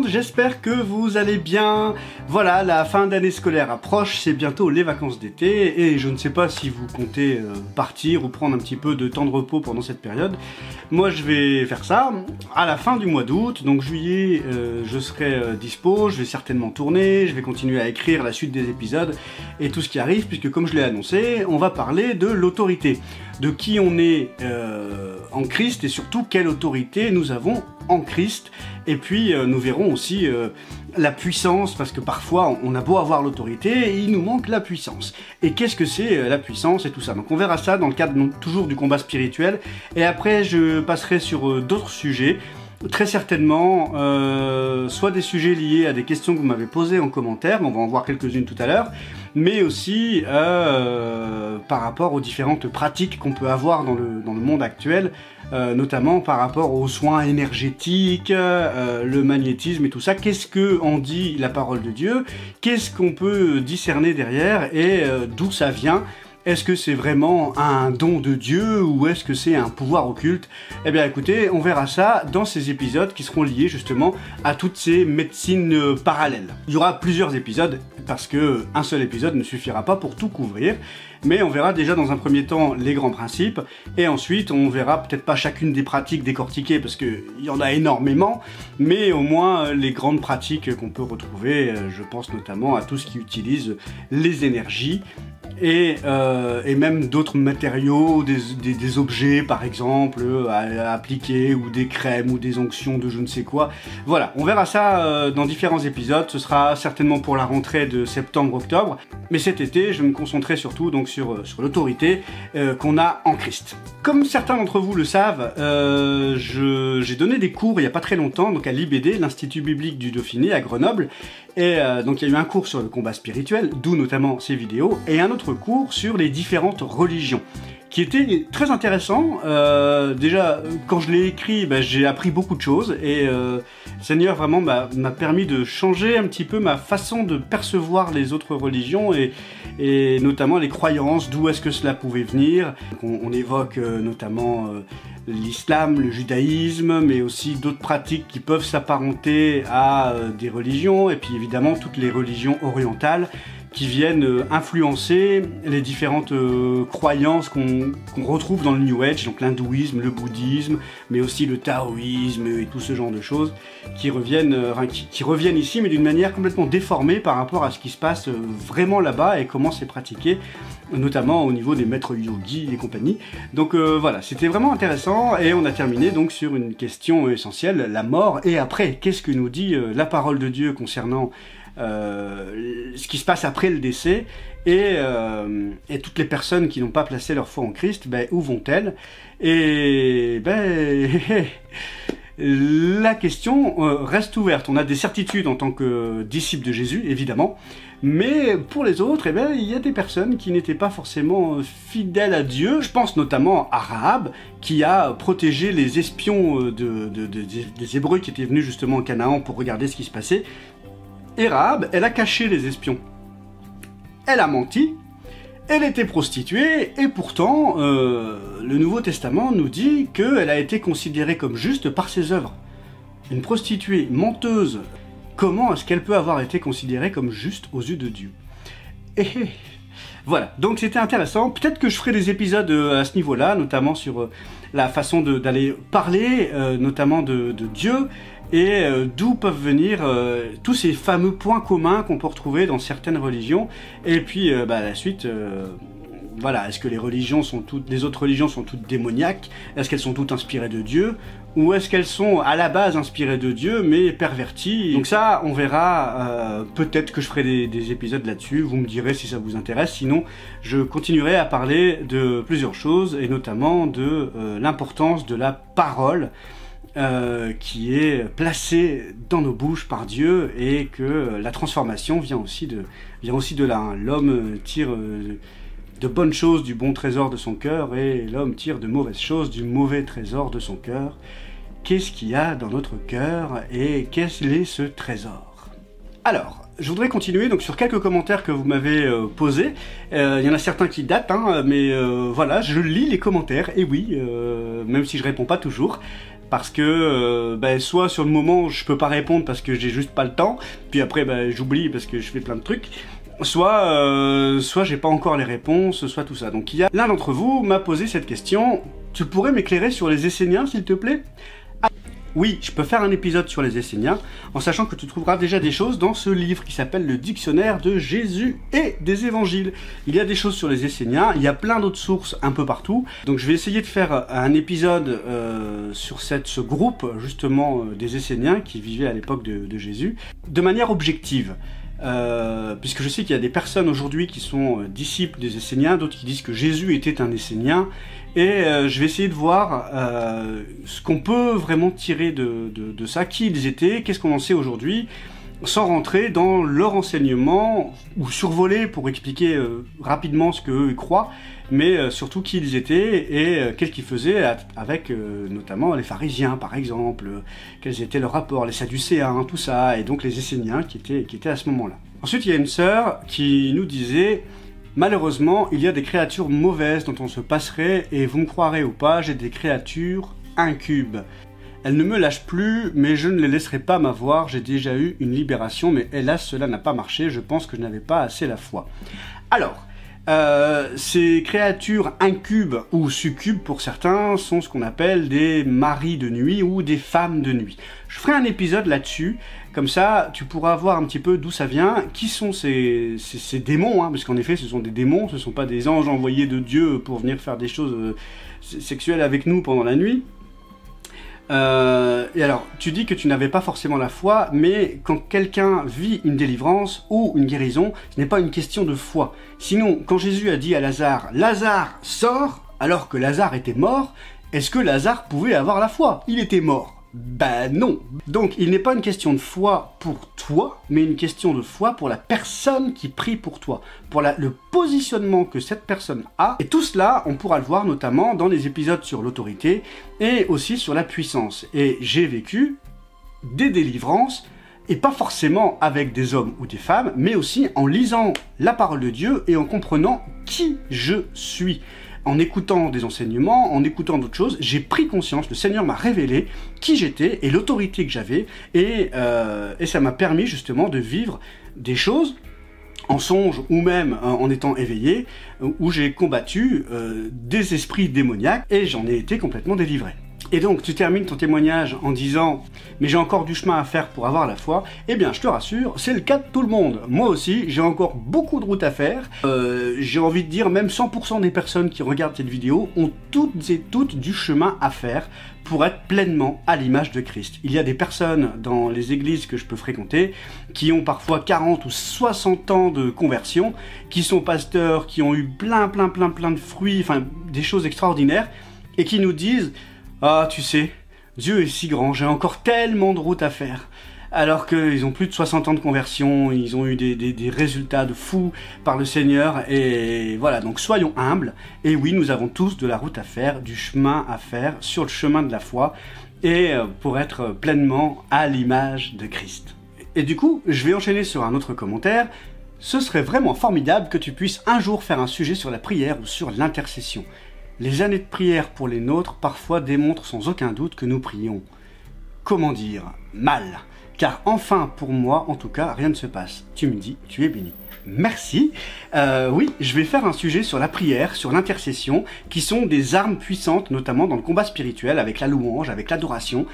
j'espère que vous allez bien. Voilà, la fin d'année scolaire approche, c'est bientôt les vacances d'été, et je ne sais pas si vous comptez partir ou prendre un petit peu de temps de repos pendant cette période. Moi je vais faire ça à la fin du mois d'août, donc juillet je serai dispo, je vais certainement tourner, je vais continuer à écrire la suite des épisodes et tout ce qui arrive, puisque comme je l'ai annoncé, on va parler de l'autorité, de qui on est en Christ et surtout quelle autorité nous avons en Christ. Et puis nous verrons aussi la puissance, parce que parfois on a beau avoir l'autorité et il nous manque la puissance. Et qu'est-ce que c'est la puissance et tout ça? Donc on verra ça dans le cadre toujours du combat spirituel, et après je passerai sur d'autres sujets. Très certainement, soit des sujets liés à des questions que vous m'avez posées en commentaire, on va en voir quelques-unes tout à l'heure, mais aussi par rapport aux différentes pratiques qu'on peut avoir dans le monde actuel, notamment par rapport aux soins énergétiques, le magnétisme et tout ça. Qu'est-ce que en dit la parole de Dieu? Qu'est-ce qu'on peut discerner derrière et d'où ça vient? Est-ce que c'est vraiment un don de Dieu ou est-ce que c'est un pouvoir occulte? Eh bien écoutez, on verra ça dans ces épisodes qui seront liés justement à toutes ces médecines parallèles. Il y aura plusieurs épisodes parce que un seul épisode ne suffira pas pour tout couvrir. Mais on verra déjà dans un premier temps les grands principes, et ensuite on verra peut-être pas chacune des pratiques décortiquées, parce qu'il y en a énormément, mais au moins les grandes pratiques qu'on peut retrouver. Je pense notamment à tout ce qui utilise les énergies, et même d'autres matériaux, des objets par exemple à appliquer, ou des crèmes, ou des onctions de je ne sais quoi. Voilà, on verra ça dans différents épisodes. Ce sera certainement pour la rentrée de septembre-octobre, mais cet été je vais me concentrer surtout donc sur l'autorité qu'on a en Christ. Comme certains d'entre vous le savent, j'ai donné des cours il n'y a pas très longtemps, donc à l'IBD, l'Institut Biblique du Dauphiné à Grenoble, et donc il y a eu un cours sur le combat spirituel, d'où notamment ces vidéos, et un autre cours sur les différentes religions, qui était très intéressant. Déjà, quand je l'ai écrit, j'ai appris beaucoup de choses, et le Seigneur vraiment m'a permis de changer un petit peu ma façon de percevoir les autres religions, et notamment les croyances, d'où est-ce que cela pouvait venir. On évoque notamment l'islam, le judaïsme, mais aussi d'autres pratiques qui peuvent s'apparenter à des religions, et puis évidemment toutes les religions orientales, qui viennent influencer les différentes croyances qu'on retrouve dans le New Age, donc l'hindouisme, le bouddhisme, mais aussi le taoïsme et tout ce genre de choses qui reviennent ici, mais d'une manière complètement déformée par rapport à ce qui se passe vraiment là-bas et comment c'est pratiqué, notamment au niveau des maîtres yogis et compagnie. Donc voilà, c'était vraiment intéressant, et on a terminé donc sur une question essentielle, la mort et après. Qu'est-ce que nous dit la parole de Dieu concernant ce qui se passe après le décès, et toutes les personnes qui n'ont pas placé leur foi en Christ, où vont-elles? Et la question reste ouverte. On a des certitudes en tant que disciples de Jésus, évidemment, mais pour les autres, il y a des personnes qui n'étaient pas forcément fidèles à Dieu. Je pense notamment à Rahab, qui a protégé les espions des Hébreux qui étaient venus justement en Canaan pour regarder ce qui se passait. Et Rahab, elle a caché les espions. Elle a menti, elle était prostituée, et pourtant, le Nouveau Testament nous dit qu'elle a été considérée comme juste par ses œuvres. Une prostituée menteuse, comment est-ce qu'elle peut avoir été considérée comme juste aux yeux de Dieu? Voilà, donc c'était intéressant. Peut-être que je ferai des épisodes à ce niveau-là, notamment sur la façon d'aller parler, notamment de Dieu, et d'où peuvent venir tous ces fameux points communs qu'on peut retrouver dans certaines religions. Et puis à la suite, voilà, est-ce que les autres religions sont toutes démoniaques? Est-ce qu'elles sont toutes inspirées de Dieu? Ou est-ce qu'elles sont à la base inspirées de Dieu mais perverties? Donc ça, on verra, peut-être que je ferai des épisodes là-dessus, vous me direz si ça vous intéresse. Sinon, je continuerai à parler de plusieurs choses, et notamment de l'importance de la parole, qui est placé dans nos bouches par Dieu, et que la transformation vient aussi de là. Hein. L'homme tire de bonnes choses du bon trésor de son cœur, et l'homme tire de mauvaises choses du mauvais trésor de son cœur. Qu'est-ce qu'il y a dans notre cœur, et quel est ce trésor? Alors, je voudrais continuer donc sur quelques commentaires que vous m'avez posés. Il y en a certains qui datent, hein, mais voilà, je lis les commentaires, et oui, même si je réponds pas toujours. parce que soit sur le moment je peux pas répondre parce que j'ai juste pas le temps, puis après j'oublie parce que je fais plein de trucs, soit j'ai pas encore les réponses, soit tout ça. Donc il y a l'un d'entre vous m'a posé cette question: tu pourrais m'éclairer sur les Esséniens s'il te plaît? Oui, je peux faire un épisode sur les Esséniens, en sachant que tu trouveras déjà des choses dans ce livre qui s'appelle le Dictionnaire de Jésus et des Évangiles. Il y a des choses sur les Esséniens, il y a plein d'autres sources un peu partout. Donc je vais essayer de faire un épisode sur ce groupe justement des Esséniens qui vivaient à l'époque de Jésus, de manière objective. Puisque je sais qu'il y a des personnes aujourd'hui qui sont disciples des Esséniens, d'autres qui disent que Jésus était un Essénien, et je vais essayer de voir ce qu'on peut vraiment tirer de ça, qui ils étaient, qu'est-ce qu'on en sait aujourd'hui, sans rentrer dans leur enseignement, ou survoler pour expliquer rapidement ce qu'eux croient, mais surtout qui ils étaient et qu'est-ce qu'ils faisaient avec notamment les pharisiens par exemple, quels étaient leurs rapports, les sadducéens, tout ça, et donc les Esséniens qui étaient à ce moment-là. Ensuite il y a une sœur qui nous disait: malheureusement il y a des créatures mauvaises dont on se passerait, et vous me croirez ou pas, j'ai des créatures incubes. Elles ne me lâchent plus, mais je ne les laisserai pas m'avoir, j'ai déjà eu une libération, mais hélas cela n'a pas marché, je pense que je n'avais pas assez la foi. Alors, ces créatures incubes ou succubes pour certains sont ce qu'on appelle des maris de nuit ou des femmes de nuit. Je ferai un épisode là-dessus, comme ça tu pourras voir un petit peu d'où ça vient, qui sont ces démons, hein, parce qu'en effet ce sont des démons, ce ne sont pas des anges envoyés de Dieu pour venir faire des choses sexuelles avec nous pendant la nuit. Et alors, tu dis que tu n'avais pas forcément la foi, mais quand quelqu'un vit une délivrance ou une guérison, ce n'est pas une question de foi. Sinon, quand Jésus a dit à Lazare: Lazare, sors, alors que Lazare était mort, est-ce que Lazare pouvait avoir la foi? Il était mort. Ben non. Donc il n'est pas une question de foi pour toi, mais une question de foi pour la personne qui prie pour toi, pour le positionnement que cette personne a. Et tout cela, on pourra le voir notamment dans les épisodes sur l'autorité et aussi sur la puissance. Et j'ai vécu des délivrances, et pas forcément avec des hommes ou des femmes, mais aussi en lisant la parole de Dieu et en comprenant qui je suis. En écoutant des enseignements, en écoutant d'autres choses, j'ai pris conscience, le Seigneur m'a révélé qui j'étais et l'autorité que j'avais, et ça m'a permis justement de vivre des choses en songe ou même en étant éveillé, où j'ai combattu des esprits démoniaques et j'en ai été complètement délivré. Et donc tu termines ton témoignage en disant: mais j'ai encore du chemin à faire pour avoir la foi. Eh bien je te rassure, c'est le cas de tout le monde. Moi aussi j'ai encore beaucoup de route à faire. J'ai envie de dire même 100% des personnes qui regardent cette vidéo ont toutes et toutes du chemin à faire pour être pleinement à l'image de Christ. Il y a des personnes dans les églises que je peux fréquenter qui ont parfois 40 ou 60 ans de conversion, qui sont pasteurs, qui ont eu plein de fruits, enfin des choses extraordinaires, et qui nous disent: ah, tu sais, Dieu est si grand, j'ai encore tellement de route à faire. Alors qu'ils ont plus de 60 ans de conversion, ils ont eu des résultats de fous par le Seigneur, et voilà, donc soyons humbles, et oui, nous avons tous de la route à faire, du chemin à faire, sur le chemin de la foi, et pour être pleinement à l'image de Christ. Et du coup, je vais enchaîner sur un autre commentaire. Ce serait vraiment formidable que tu puisses un jour faire un sujet sur la prière ou sur l'intercession. Les années de prière pour les nôtres parfois démontrent sans aucun doute que nous prions. Comment dire? Mal. Car enfin, pour moi, en tout cas, rien ne se passe. Tu me dis, tu es béni. Merci. Oui, je vais faire un sujet sur la prière, sur l'intercession, qui sont des armes puissantes, notamment dans le combat spirituel, avec la louange, avec l'adoration.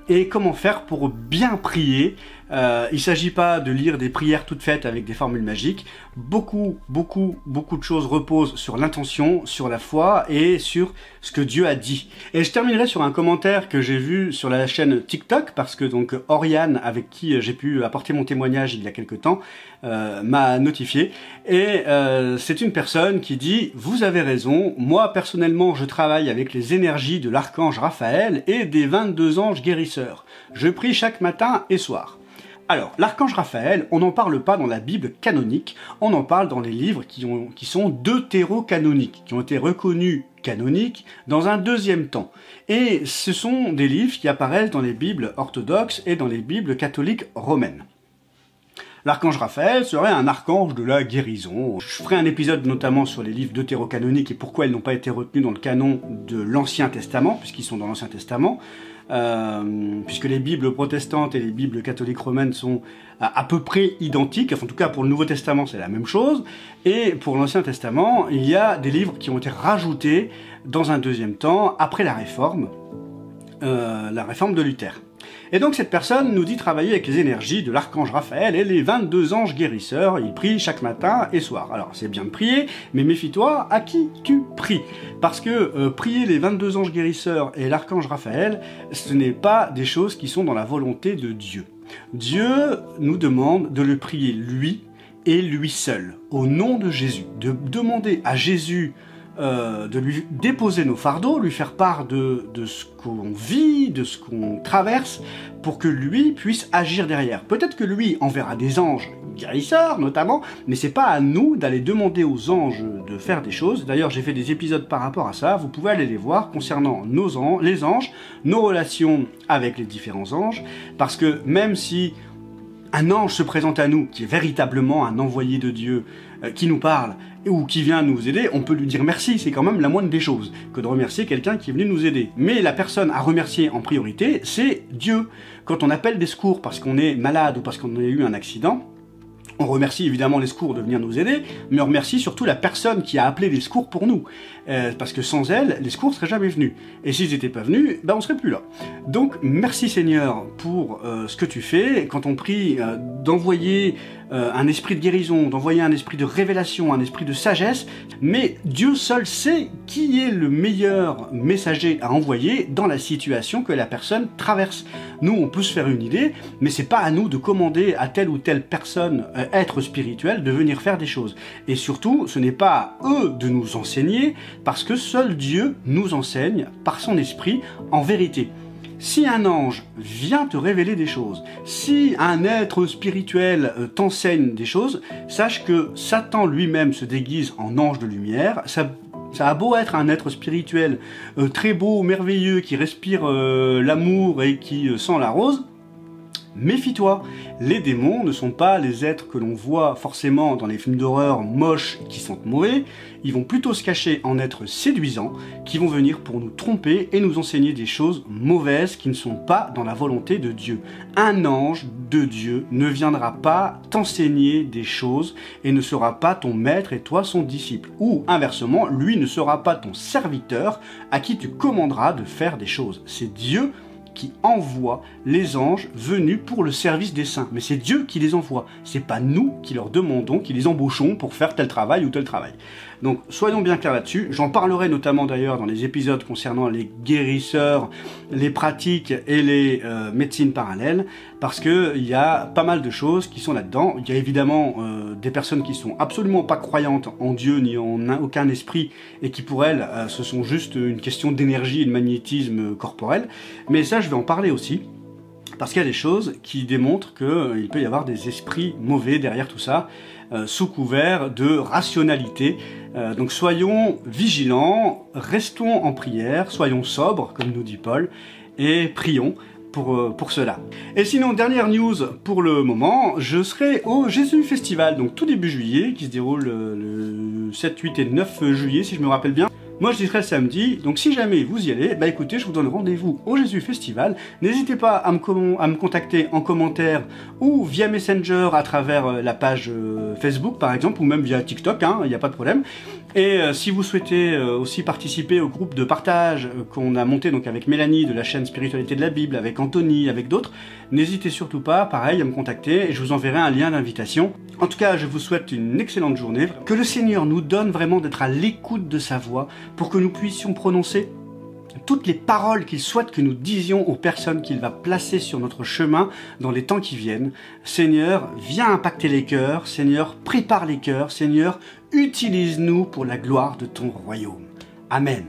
Et comment faire pour bien prier. Il ne s'agit pas de lire des prières toutes faites avec des formules magiques. Beaucoup de choses reposent sur l'intention, sur la foi et sur ce que Dieu a dit. Et je terminerai sur un commentaire que j'ai vu sur la chaîne TikTok, parce que donc Oriane, avec qui j'ai pu apporter mon témoignage il y a quelque temps, m'a notifié. Et c'est une personne qui dit: vous avez raison, moi personnellement je travaille avec les énergies de l'archange Raphaël et des 22 anges guérisseurs. Je prie chaque matin et soir. Alors, l'archange Raphaël, on n'en parle pas dans la Bible canonique, on en parle dans les livres qui sont deutérocanoniques, qui ont été reconnus canoniques dans un deuxième temps. Et ce sont des livres qui apparaissent dans les Bibles orthodoxes et dans les Bibles catholiques romaines. L'archange Raphaël serait un archange de la guérison. Je ferai un épisode notamment sur les livres deutérocanoniques et pourquoi ils n'ont pas été retenus dans le canon de l'Ancien Testament, puisqu'ils sont dans l'Ancien Testament, puisque les Bibles protestantes et les Bibles catholiques romaines sont à peu près identiques, enfin, en tout cas pour le Nouveau Testament c'est la même chose, et pour l'Ancien Testament il y a des livres qui ont été rajoutés dans un deuxième temps, après la Réforme de Luther. Et donc cette personne nous dit travailler avec les énergies de l'archange Raphaël et les 22 anges guérisseurs. Il prie chaque matin et soir. Alors c'est bien de prier, mais méfie-toi à qui tu pries. Parce que prier les 22 anges guérisseurs et l'archange Raphaël, ce n'est pas des choses qui sont dans la volonté de Dieu. Dieu nous demande de le prier lui et lui seul, au nom de Jésus. De demander à Jésus de lui déposer nos fardeaux, lui faire part de ce qu'on vit, de ce qu'on traverse, pour que lui puisse agir derrière. Peut-être que lui enverra des anges guérisseurs notamment, mais c'est pas à nous d'aller demander aux anges de faire des choses. D'ailleurs, j'ai fait des épisodes par rapport à ça, vous pouvez aller les voir concernant les anges, nos relations avec les différents anges, parce que même si un ange se présente à nous, qui est véritablement un envoyé de Dieu, qui nous parle, ou qui vient nous aider, on peut lui dire merci, c'est quand même la moindre des choses, que de remercier quelqu'un qui est venu nous aider. Mais la personne à remercier en priorité, c'est Dieu. Quand on appelle des secours parce qu'on est malade ou parce qu'on a eu un accident, on remercie évidemment les secours de venir nous aider, mais on remercie surtout la personne qui a appelé les secours pour nous. Parce que sans elle, les secours ne seraient jamais venus. Et s'ils n'étaient pas venus, ben on ne serait plus là. Donc merci Seigneur pour ce que tu fais. Quand on prie d'envoyer un esprit de guérison, d'envoyer un esprit de révélation, un esprit de sagesse, mais Dieu seul sait qui est le meilleur messager à envoyer dans la situation que la personne traverse. Nous, on peut se faire une idée, mais c'est pas à nous de commander à telle ou telle personne, être spirituel, de venir faire des choses. Et surtout, ce n'est pas à eux de nous enseigner, parce que seul Dieu nous enseigne par son esprit en vérité. Si un ange vient te révéler des choses, si un être spirituel t'enseigne des choses, sache que Satan lui-même se déguise en ange de lumière. Ça a beau être un être spirituel très beau, merveilleux, qui respire l'amour et qui sent la rose, méfie-toi, les démons ne sont pas les êtres que l'on voit forcément dans les films d'horreur moches qui sentent mauvais, ils vont plutôt se cacher en êtres séduisants qui vont venir pour nous tromper et nous enseigner des choses mauvaises qui ne sont pas dans la volonté de Dieu. Un ange de Dieu ne viendra pas t'enseigner des choses et ne sera pas ton maître et toi son disciple. Ou inversement, lui ne sera pas ton serviteur à qui tu commanderas de faire des choses. C'est Dieu qui envoie les anges venus pour le service des saints. Mais c'est Dieu qui les envoie. C'est pas nous qui leur demandons, qui les embauchons pour faire tel travail ou tel travail. Donc soyons bien clairs là-dessus. J'en parlerai notamment d'ailleurs dans les épisodes concernant les guérisseurs, les pratiques et les médecines parallèles, parce que il y a pas mal de choses qui sont là-dedans. Il y a évidemment des personnes qui sont absolument pas croyantes en Dieu ni en aucun esprit et qui pour elles ce sont juste une question d'énergie et de magnétisme corporel. Mais ça je vais en parler aussi. Parce qu'il y a des choses qui démontrent qu'il peut y avoir des esprits mauvais derrière tout ça, sous couvert de rationalité. Donc soyons vigilants, restons en prière, soyons sobres, comme nous dit Paul, et prions pour cela. Et sinon, dernière news pour le moment, je serai au Jésus Festival, donc tout début juillet, qui se déroule le 7, 8 et 9 juillet, si je me rappelle bien. Moi je serai le samedi, donc si jamais vous y allez, bah écoutez, je vous donne rendez-vous au Jésus Festival. N'hésitez pas à me contacter en commentaire ou via Messenger à travers la page Facebook par exemple, ou même via TikTok, il n'y a pas de problème. Et si vous souhaitez aussi participer au groupe de partage qu'on a monté donc avec Mélanie de la chaîne Spiritualité de la Bible, avec Anthony, avec d'autres, n'hésitez surtout pas, pareil, à me contacter et je vous enverrai un lien d'invitation. En tout cas, je vous souhaite une excellente journée, que le Seigneur nous donne vraiment d'être à l'écoute de sa voix pour que nous puissions prononcer toutes les paroles qu'il souhaite que nous disions aux personnes qu'il va placer sur notre chemin dans les temps qui viennent. Seigneur, viens impacter les cœurs. Seigneur, prépare les cœurs. Seigneur, utilise-nous pour la gloire de ton royaume. Amen.